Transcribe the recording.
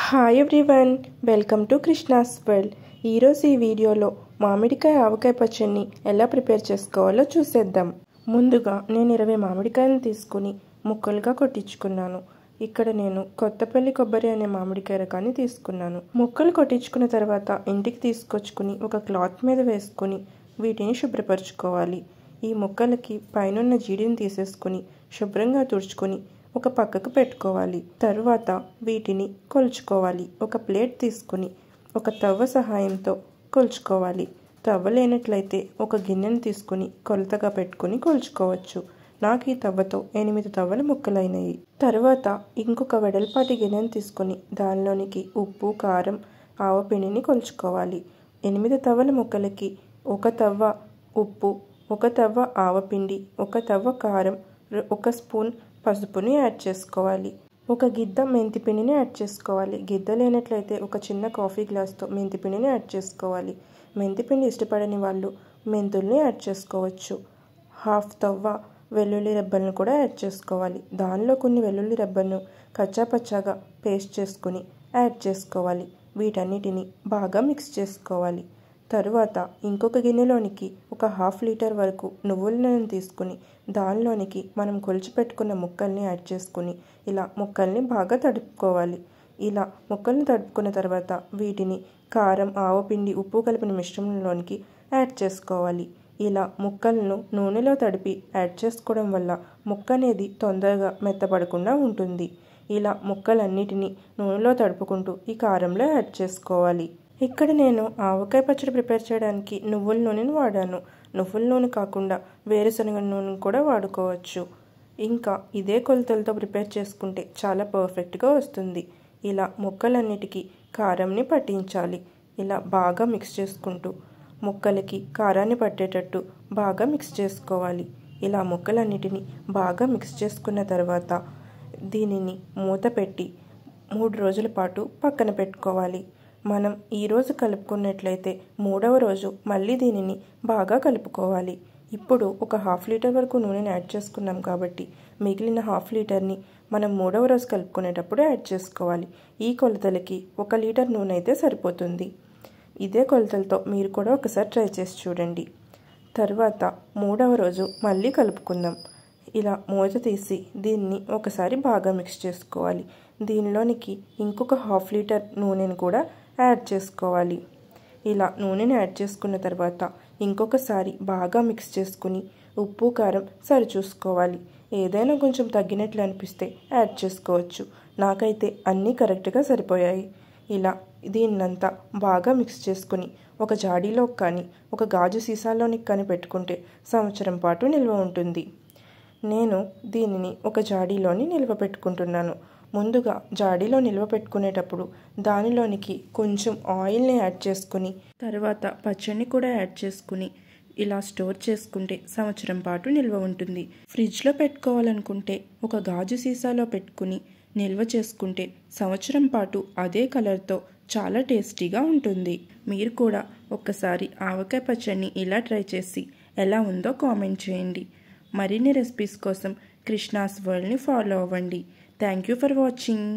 Hi everyone, welcome to Krishna's world. ఈరోజు ఈ వీడియోలో మామిడికాయ ఆవకాయ పచ్చడిని ఎలా ప్రిపేర్ చేసుకోవాలో చూసేద్దాం. ముందుగా నేను 20 మామిడికాయలను తీసుకుని ముక్కలుగా కొట్టించుకున్నాను. ఇక్కడ నేను కొత్తపల్లి కొబ్బరి అనే మామిడికాయ రకాన్ని తీసుకున్నాను. ముక్కలు కొట్టించుకున్న తర్వాత ఇంటికి తీసుకొచ్చుకుని ఒక క్లాత్ మీద వేసుకుని వీటిని శుభ్రపరచుకోవాలి. ఈ ముక్కలకి పైనున్న జీడిని తీసేసుకుని శుభ్రంగా తుడుచుకొని ఒక పక్కకు పెట్టుకోవాలి. తరువాత వీటిని కొలుచుకోవాలి. ఒక ప్లేట్ తీసుకుని ఒక తవ్వ సహాయంతో కొలుచుకోవాలి. తవ్వ లేనట్లయితే ఒక గిన్నెను తీసుకుని కొలతగా పెట్టుకుని కొలుచుకోవచ్చు. నాకు ఈ తవ్వతో 8 తవ్వల ముక్కలైనవి. తరువాత ఇంకొక వెడల్పాటి గిన్నెను తీసుకుని దానిలోనికి ఉప్పు, కారం, ఆవపిండిని కొలుచుకోవాలి. 8 తవ్వల ముక్కలకి ఒక తవ్వ ఉప్పు, ఒక తవ్వ ఆవపిండి, ఒక తవ్వ కారం, 1 స్పూన్ పసుపుని యాడ్ చేసుకోవాలి. ఒక గిద్ద మెంతిపిండిని యాడ్ చేసుకోవాలి. గిద్ద లేనట్లయితే ఒక చిన్న కాఫీ గ్లాస్తో మెంతిపిండిని యాడ్ చేసుకోవాలి. మెంతిపిండి ఇష్టపడని వాళ్ళు మెంతుల్ని యాడ్ చేసుకోవచ్చు. 1/2 తవ్వ వెల్లుల్లి రెబ్బలను కూడా యాడ్ చేసుకోవాలి. దానిలో కొన్ని వెల్లుల్లి రెబ్బలను కచ్చాపచ్చాగా పేస్ట్ చేసుకుని యాడ్ చేసుకోవాలి. వీటన్నిటిని బాగా మిక్స్ చేసుకోవాలి. తరువాత ఇంకొక గిన్నెలోనికి ఒక 1/2 లీటర్ వరకు నువ్వుల నూనెను తీసుకుని దానిలోనికి మనం కొలిచిపెట్టుకున్న ముక్కల్ని యాడ్ చేసుకుని ఇలా ముక్కల్ని బాగా తడుపుకోవాలి. ఇలా ముక్కల్ని తడుపుకున్న తర్వాత వీటిని కారం, ఆవపిండి, ఉప్పు కలిపిన మిశ్రమంలోనికి యాడ్ చేసుకోవాలి. ఇలా ముక్కలను నూనెలో తడిపి యాడ్ చేసుకోవడం వల్ల ముక్క అనేది తొందరగా మెత్తపడకుండా ఉంటుంది. ఇలా ముక్కలన్నిటినీ నూనెలో తడుపుకుంటూ ఈ కారంలో యాడ్ చేసుకోవాలి. ఇక్కడ నేను ఆవకాయ పచ్చడి ప్రిపేర్ చేయడానికి నువ్వుల నూనెను వాడాను. నువ్వుల నూనె కాకుండా వేరుశనగ నూనె కూడా వాడుకోవచ్చు. ఇంకా ఇదే కొలతలతో ప్రిపేర్ చేసుకుంటే చాలా పర్ఫెక్ట్గా వస్తుంది. ఇలా ముక్కలన్నిటికీ కారంని పట్టించాలి. ఇలా బాగా మిక్స్ చేసుకుంటూ ముక్కలకి కారాన్ని పట్టేటట్టు బాగా మిక్స్ చేసుకోవాలి. ఇలా ముక్కలన్నిటినీ బాగా మిక్స్ చేసుకున్న తర్వాత దీనిని మూత పెట్టి 3 రోజుల పాటు పక్కన పెట్టుకోవాలి. మనం ఈరోజు కలుపుకున్నట్లయితే 3వ రోజు మళ్ళీ దీనిని బాగా కలుపుకోవాలి. ఇప్పుడు ఒక 1/2 లీటర్ వరకు నూనెని యాడ్ చేసుకున్నాం కాబట్టి మిగిలిన 1/2 లీటర్ని మనం 3వ రోజు కలుపుకునేటప్పుడు యాడ్ చేసుకోవాలి. ఈ కొలతలకి 1 లీటర్ నూనె అయితే సరిపోతుంది. ఇదే కొలతలతో మీరు కూడా ఒకసారి ట్రై చేసి చూడండి. తర్వాత 3వ రోజు మళ్ళీ కలుపుకుందాం. ఇలా మూత తీసి దీన్ని ఒకసారి బాగా మిక్స్ చేసుకోవాలి. దీనిలోనికి ఇంకొక 1/2 లీటర్ నూనెను కూడా యాడ్ చేసుకోవాలి. ఇలా నూనెని యాడ్ చేసుకున్న తర్వాత ఇంకొకసారి బాగా మిక్స్ చేసుకుని ఉప్పు, కారం సరి చూసుకోవాలి. ఏదైనా కొంచెం తగ్గినట్లు అనిపిస్తే యాడ్ చేసుకోవచ్చు. నాకైతే అన్నీ కరెక్ట్గా సరిపోయాయి. ఇలా దీన్నంతా బాగా మిక్స్ చేసుకుని ఒక జాడీలో కానీ ఒక గాజు సీసాలోనికి కానీ పెట్టుకుంటే సంవత్సరం పాటు నిల్వ ఉంటుంది. నేను దీనిని ఒక జాడీలోని నిల్వ పెట్టుకుంటున్నాను. ముందుగా జాడీలో నిల్వ పెట్టుకునేటప్పుడు దానిలోనికి కొంచెం ఆయిల్ని యాడ్ చేసుకుని తర్వాత పచ్చడిని కూడా యాడ్ చేసుకుని ఇలా స్టోర్ చేసుకుంటే సంవత్సరం పాటు నిల్వ ఉంటుంది. ఫ్రిడ్జ్లో పెట్టుకోవాలనుకుంటే ఒక గాజు సీసాలో పెట్టుకుని నిల్వ చేసుకుంటే సంవత్సరం పాటు అదే కలర్తో చాలా టేస్టీగా ఉంటుంది. మీరు కూడా ఒక్కసారి ఆవకాయ పచ్చడిని ఇలా ట్రై చేసి ఎలా ఉందో కామెంట్ చేయండి. మరిన్ని రెసిపీస్ కోసం కృష్ణాస్ వరల్డ్ని ఫాలో అవ్వండి. Thank you for watching.